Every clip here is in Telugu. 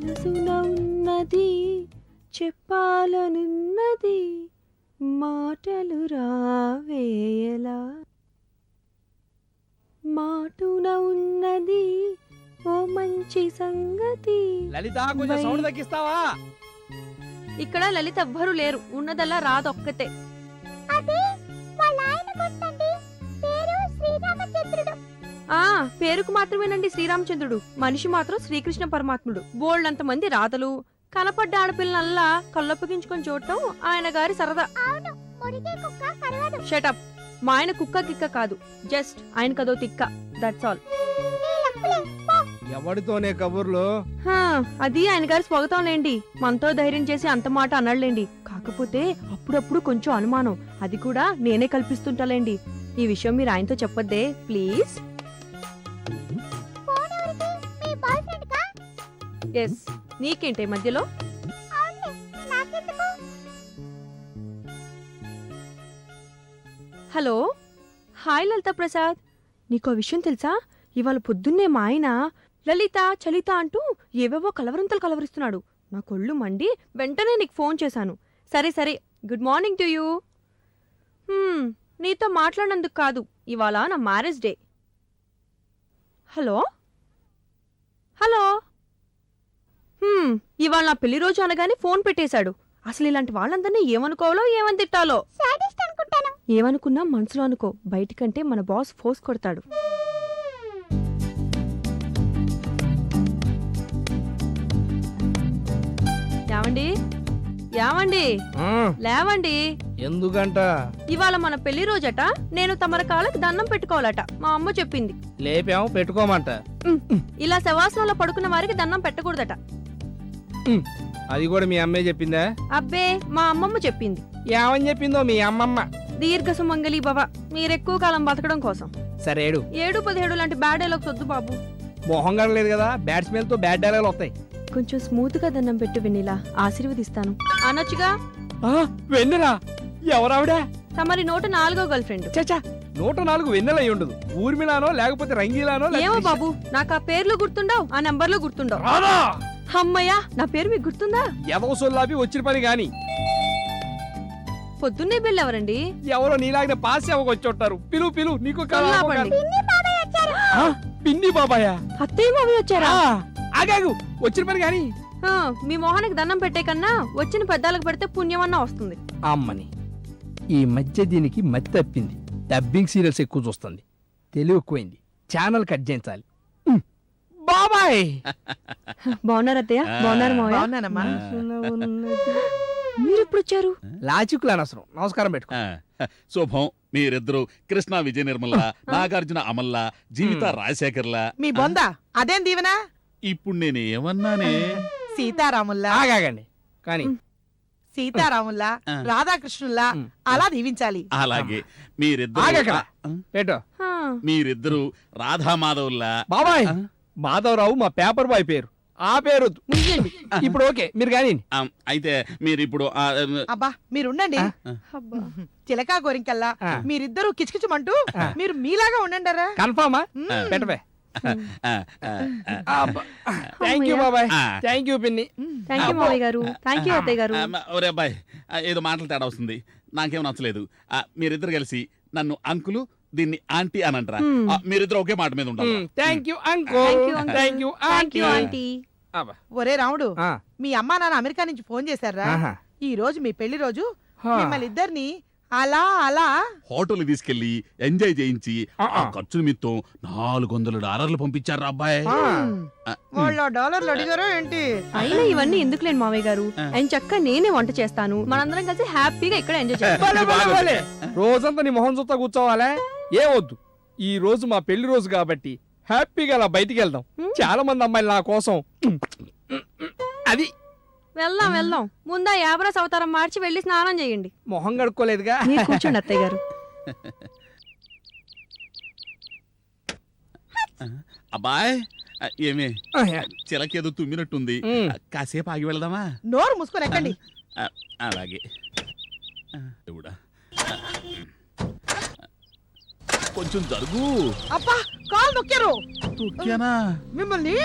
మనసున ఉన్నది చెప్పాలనున్నది మాటలు రావేయలా మాటున ఉన్నది ఓ మంచి సంగతి. లలిత కొంచెం సౌండ్ తగ్గిస్తావా? ఇక్కడ లలిత ఎవ్వరూ లేరు, ఉన్నదల్లా రాదొక్కతే. పేరుకు మాత్రమేనండి శ్రీరామచంద్రుడు, మనిషి మాత్రం శ్రీకృష్ణ పరమాత్ముడు. బోల్డంత మంది రాతలు, కనపడ్డ ఆడపిల్లనల్లా కళ్ళొప్పగించుకొని చూడటం ఆయన గారి సరదా. షటప్, మా ఆయన కుక్క కిక్క కాదు, జస్ట్ ఆయన కదో తిక్క, దట్స్ ఆల్. ఎవడితోనే కబుర్లు? అది ఆయన గారి స్వాగతంలేండి, మనతో ధైర్యం చేసి అంత మాట అన్నాడులేండి. కాకపోతే అప్పుడప్పుడు కొంచెం అనుమానం, అది కూడా నేనే కల్పిస్తుంటాలేండి. ఈ విషయం మీరు ఆయనతో చెప్పొద్దే ప్లీజ్. ఎస్, నీకేంటే మధ్యలో? హలో, హాయ్ లలిత ప్రసాద్, నీకో విషయం తెలుసా? ఇవాళ పొద్దున్నే మా ఆయన లలిత చలిత అంటూ ఏవేవో కలవరింతలు కలవరిస్తున్నాడు. నా కొళ్ళు మండి వెంటనే నీకు ఫోన్ చేశాను. సరే సరే, గుడ్ మార్నింగ్ టు యూ. నీతో మాట్లాడినందుకు కాదు, ఇవాళ నా మ్యారేజ్ డే. హలో హలో, ఇవాళ నా పెళ్లి రోజు అనగానే ఫోన్ పెట్టేశాడు. అసలు ఇలాంటి వాళ్ళందరినీ ఏమనుకోవాలో ఏమని తిట్టాలో. ఏమనుకున్నా మనసులో అనుకో, బయటికంటే మన బాస్ ఫోర్స్ కొడతాడు. యావండి యావండి లేవండి. ఎందుకంట? ఇవాళ మన పెళ్లి రోజట, నేను తమర కాళ్ళకి దండం పెట్టుకోవాలట, మా అమ్మ చెప్పింది. లేపాము, పెట్టుకోమంట. ఇలా శవాసనంలో పడుకున్న వారికి దండం పెట్టకూడదట. అది కూడా మీ అమ్మే చెప్పిందా? అబ్బే, మా అమ్మమ్మ చెప్పింది. ఏమని చెప్పిందో మీ అమ్మమ్మ? దీర్ఘ సుమంగళి భవ, మీరెక్కువ కాలం బతకడం కోసం. సరే 7-17 లాంటి బ్యాడ్ డైలాగ్స్ వద్దు బాబు. మొహం కడలేదు కదా, బ్యాట్స్మెన్ తో బ్యాడ్ డైలాగులు వస్తాయి. కొంచెం స్మూత్ గా దండం పెట్టు వెన్నెలా, ఆశీర్వదిస్తాను అనొచ్చుగా. వెన్నెలా? ఎవరావిడా? తమరి 104వ గర్ల్ ఫ్రెండ్. చచ్చా, 104 వెన్నెల అయి ఉండదు. ఊర్మిళానో లేకపోతే రంగీలానో. ఏమో బాబు, నాకు ఆ పేర్లు గుర్తుండవు, ఆ నంబర్లు గుర్తుండవు. అమ్మయ్యా, నా పేరు మీకు గుర్తుందా? ఎవరో సొల్లాపి వచ్చిన పని గాని. పొద్దున్నే బిల్ ఎవరండి? ఎవరో నీలాగిన పాస్ వచ్చి పిలు పిలు, నీకు పిన్ని బాబాయ్. అత్తయ్య మావి వచ్చారా? ఆగాగు, వచ్చిన పని గాని. మీ మొహానికి దండం పెట్టే కన్నా వచ్చిన పెద్దాలకు పెడితే పుణ్యమన్నా వస్తుంది. అమ్మని, ఈ మధ్య దీనికి మతి తప్పింది. డబ్బింగ్ సీరియల్స్ ఎక్కువ చూస్తుంది, తెలివి ఎక్కువైంది. ఛానల్ కట్ చేయించాలి. బాబాయ్ బాగున్నారు అత్తయ్య? బాగున్నారు మావయ్య? మీరు ఎప్పుడు వచ్చారు? లాజిక్ అనవసరం, నమస్కారం పెట్టుకో. శుభం, మీరిద్దరు కృష్ణ విజయ నిర్మల, నాగార్జున అమల్ల, జీవిత రాజశేఖర్లా. మీ బొందా అదేం దీవెనా? ఇప్పుడు నేను ఏమన్నానే? సీతారాముల్లా. ఆగాగండి, కానీ సీతారాముల్లా రాధాకృష్ణుల్లా అలా దీవించాలి. అలాగే మీరిద్దరు రాధామాధవుల్లా. బాబాయ్, మాధవరావు మా పేపర్ బాయ్ పేరు, ఆ పేరు ఇప్పుడు ఓకే మీరు కానీ. అయితే మీరు ఇప్పుడు అబ్బా మీరుండండి. చిలకా గోరింకల్లా మీరిద్దరూ కిచకిచమంటూ మీరు మీలాగా ఉండండిరా. కన్ఫర్మా? పెట్టవే. థ్యాంక్ యూ బాబాయ్, థ్యాంక్ యూ పిన్ని. థ్యాంక్ యూ మావయ్య గారు, థ్యాంక్ యూ అత్తయ్య గారు. ఒరే అబ్బాయి, ఏదో మాటలు తేడా వస్తుంది, నాకేం నచ్చలేదు. మీరిద్దరు కలిసి నన్ను అంకులు, దీన్ని ఆంటీ అని అంటారా? మీరిద్దరు ఒకే మాట మీద ఉంటారు. Thank you uncle, thank you aunty. ఒరే రాముడు, మీ అమ్మా నాన్న అమెరికా నుంచి ఫోన్ చేశారా? ఈ రోజు మీ పెళ్లి రోజు, మిమ్మల్ని ఇద్దరిని అలా అలా హోటల్ తీసుకెళ్లి ఎంజాయ్ చేయించి ఆ ఖర్చు నిమిత్తం $400 పంపించారు అబ్బాయి. $1 అడిగారో ఏంటి? అయినా ఇవన్నీ ఎందుకులేండి మావయ్య గారు, ఆయన చక్క నేనే వంట చేస్తాను, మనందరం కలిసి హ్యాపీగా ఇక్కడ ఎంజాయ్ చేస్తాం. రోజంతా నీ మొహం చూస్తా కూర్చోవాలే? ఏ వద్దు, ఈ రోజు మా పెళ్లి రోజు కాబట్టి హ్యాపీగా అలా బయటికి వెళ్దాం. చాలా మంది అమ్మాయిలు నా కోసం. అది వెళ్దాం వెళ్దాం, ముందా యాబరాస్ అవతారం మార్చి వెళ్ళి స్నానం చేయండి. మొహం కడుక్కోలేదుగా. కూర్చోండి అత్తయ్య గారు. అబ్బాయ్, ఏమే చిలకేదో తుమ్మినట్టుంది, కాసేపు ఆగి వెళ్దామా? నోరు మూసుకొని ఎక్కండి. అలాగే. కొంచెం జరుగు. అబ్బా, కాలు నొక్కారు. తొక్కానా మిమ్మల్ని?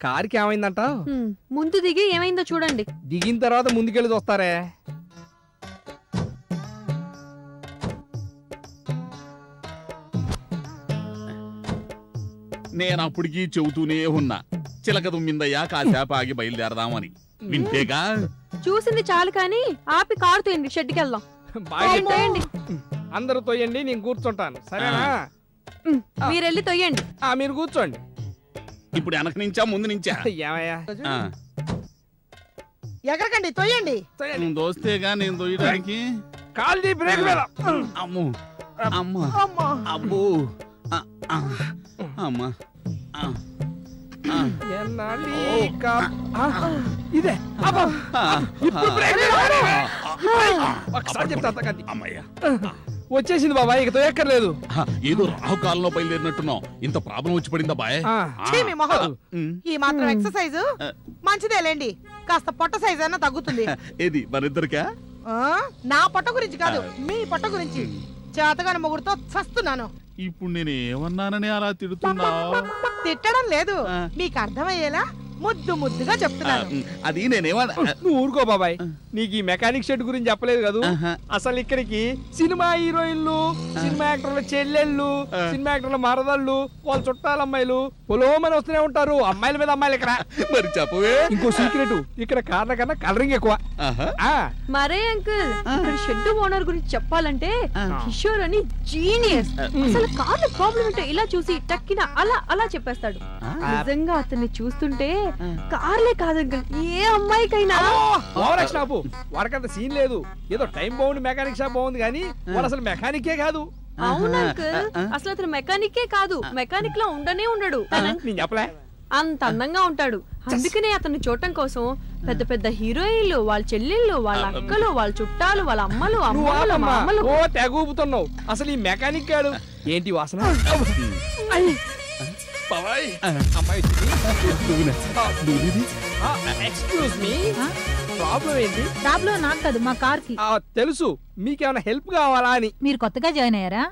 కార్కి ఏమైందంటావు? ముందు దిగి ఏమైందో చూడండి. దిగిన తర్వాత ముందుకెళ్ళి చూస్తారే. నేను అప్పటికీ చెబుతూనే ఉన్నా, చిలక దుమ్మిందయ్యా కాసేపు ఆగి బయలుదేరదామని. వింటేగా చూసింది చాలు కానీ ఆపి కారు తోయండి, షెడ్కి వెళ్దాం. బాగా తోయండి, అందరూ తోయండి, నేను కూర్చుంటాను, సరేనా? మీరెళ్ళి తోయండి. మీరు కూర్చోండి. ఇప్పుడు వెనక నుంచా ముందు నుంచా? ఏమయ్యా ఆ, ఎగరకండి, తోయండి. తోయండి. నువ్వు దోస్తేగా నేను దొయ్యడానికి. కాల్ది బ్రేక్ మీద. అమ్మో అమ్మా అమ్మా. అబ్బో ఆ, ఆ, అమ్మా ఆ, ఆ. ఎన్నాళ్ళు ఈ ఇదే అబ్బా. ఆ, ఇప్పుడు బ్రేక్ ఒకసారి చెప్తా అత్తగారి. అమ్మయ్యా. వచ్చేసింది బాబాయ్, ఇక తోయక్కర్లేదు. ఆ, ఏదో రాహుకాలంలో బయలుదేరినట్టున్నావు. ఇంత ప్రాబ్లం వచ్చి పడిందా బాయ్? ఆ. ఛీ, మీ మొహం. ఉమ్. ఈ మాత్రం ఎక్సర్సైజ్ మంచిదేలేండి, కాస్త పొట్ట సైజ్ అన్న తగ్గుతుంది. ఏది మనిద్దరికా? ఆ, నా పొట్ట గురించి కాదు, మీ పొట్ట గురించి. చేతగాని మొగుడుతో చస్తున్నాను. ఇప్పుడు నేను ఏమన్నానని అలా తిడుతున్నావు? తిట్టడం లేదు, ఆ. మీకు అర్థమయ్యేలా ముద్దు ముద్దుగా చెప్తున్నాను. అది నేనేమన్నా నువ్వు ఊరుకో బాబాయ్, నీకు ఈ మెకానిక్ షెడ్ గురించి చెప్పలేదు కదా. ఆహా. అసలు ఇక్కడికి సినిమా హీరోయిన్లు, సినిమా యాక్టర్ల చెల్లెళ్ళు, సినిమా యాక్టర్ల మరదళ్ళు, వాళ్ళ చుట్టాల అమ్మాయిలు పొలోమని వస్తూనే ఉంటారు. అమ్మాయిల మీద అమ్మాయిలు ఇక్కడ. మరి చెప్పవే. ఇంకో సీక్రెట్, ఇక్కడ కార్ల కన్నా కలరింగ్ ఎక్కువ. ఆహా. ఆ మరే అంకుల్, ఇక్కడ షెడ్ ఓనర్ గురించి చెప్పాలంటే ఆ. కిషోర్ అని జీనియస్. అసలు కార్ల ప్రాబ్లం ఏంటో ఇలా చూసి టక్కిన అలా అలా చెప్పేస్తాడు. నిజంగా అతన్ని చూస్తుంటే కార్లే కాదు అంకుల్, ఏ అమ్మాయికైనా. ఓవర్ యాక్షన్ ఆపు. వాడికంత సీన్ లేదు. ఏదో టైం బాగుంది మెకానిక్ షాప్ బాగుంది కానీ వాడు అసలు మెకానికే కాదు. అవును అంకుల్, అసలు అతను మెకానికే కాదు, మెకానిక్ లా ఉండనే ఉండడు. నేను చెప్పలే. అంత అందంగా ఉంటాడు. అందుకనే అతన్ని చూడటం కోసం పెద్ద పెద్ద హీరోయిన్లు, వాళ్ళ చెల్లెళ్ళు, వాళ్ళ అక్కలు, వాళ్ళ చుట్టాలు, వాళ్ళ అమ్మలు, నువ్వు అమ్మలు, ఆపమ్మా. మామలు. ఓ తెగ ఊపుతున్నావు. అసలు ఈ మెకానిక్ కాడు. ఏంటి వాసన? బాబాయ్, అమ్మాయి ఎక్స్క్యూజ్ మీ, ప్రాబ్లం ఏంటి? ప్రాబ్లం నాకు కాదు, మా కార్ కి. తెలుసు, మీకేమైనా హెల్ప్ కావాలా అని. మీరు కొత్తగా జాయిన్ అయ్యారా?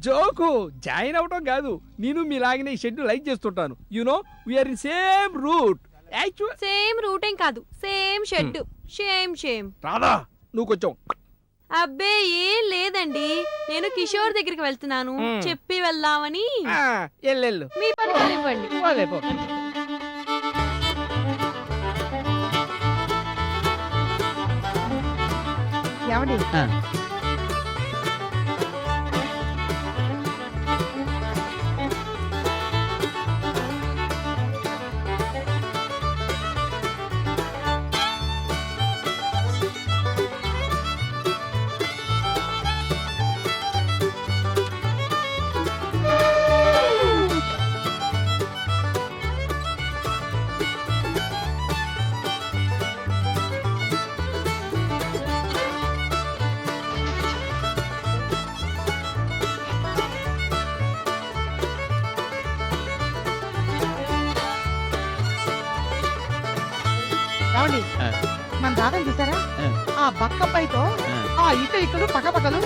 జోకు జాయిన్ అవటం కాదు, నేను మీలాగనే ఈ షెడ్ లైక్ చేస్తుంటాను. You know we are in same route. Same route ఏం కాదు, సేమ్ షెడ్. షేమ్. రాదా, నువ్వు కొంచెం అబ్బే ఏం లేదండి, నేను కిషోర్ దగ్గరికి వెళ్తున్నాను, చెప్పి వెళ్దామని. ఎల్లెళ్ళు. మీ పని కానివ్వండి. ఏమండి, ఏమండి, మన దాదాని చూసారా? ఆ బక్కపైతో ఆ ఇటు పక్క పక్కలు,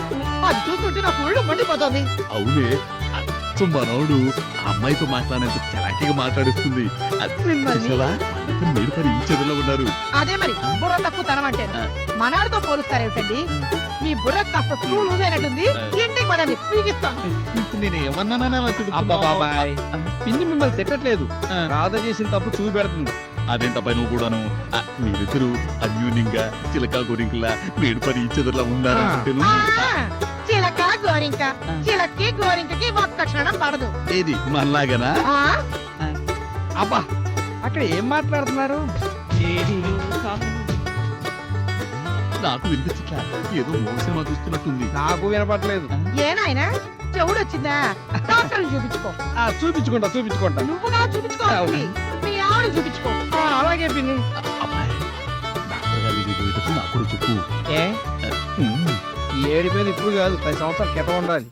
అది చూస్తుంటే నాకు ఒళ్ళు మండిపోతుంది. అవునే, అచ్చు మనోడు అమ్మాయితో మాట్లాడేందుకు చలాకీగా మాట్లాడిస్తుంది. మీరు పని ఈ చెదులో ఉన్నారు. అదే మరి బుర్ర తక్కువ తనం అంటే. మనాడితో పోలుస్తారేమిటండి? మీ బుర్ర కాస్త స్క్రూ లూజ్ అయినట్టుంది. ఇంటికి పదండి, పీకిస్తాను. ఇప్పుడు నేను ఏమన్నానని అలా అబ్బా తిడుతున్నావు? బాబాయ్, పిన్ని మిమ్మల్ని తిట్టట్లేదు, రాధ చేసిన తప్పు చూపెడుతుంది. అదేంటబ్బాయి నువ్వు కూడాను? మీరిద్దరు అన్యూన్యంగా చిలక గోరింకలా నేడు పని ఈ చెదులో ఉన్నారంటేను. చిలక గోరింక, చిలక్కి గోరింకకి ఒక్క క్షణం పడదు. ఏది మనలాగనా? అబ్బా, అక్కడ ఏం మాట్లాడుతున్నారు? నాకు వినిపించట్లా, ఏదో మోగ సినిమా చూస్తున్నట్టుంది. నాకు వినపడలేదు. ఏనాయనా చెవుడు వచ్చిందా? డాక్టర్ని చూపించుకో. చూపించుకుంటా. నువ్వుగా చూపించుకోవాలి, మీ ఆవిడ చూపించుకో. అలాగే పిన్ని. అబ్బాయి, డాక్టర్ గారు ఇది ఏమిటో నాకు కూడా చెప్పు. ఏ ఈ ఏడిపోయింది ఇప్పుడు కాదు, 10 సంవత్సరాల క్రితం ఉండాలి.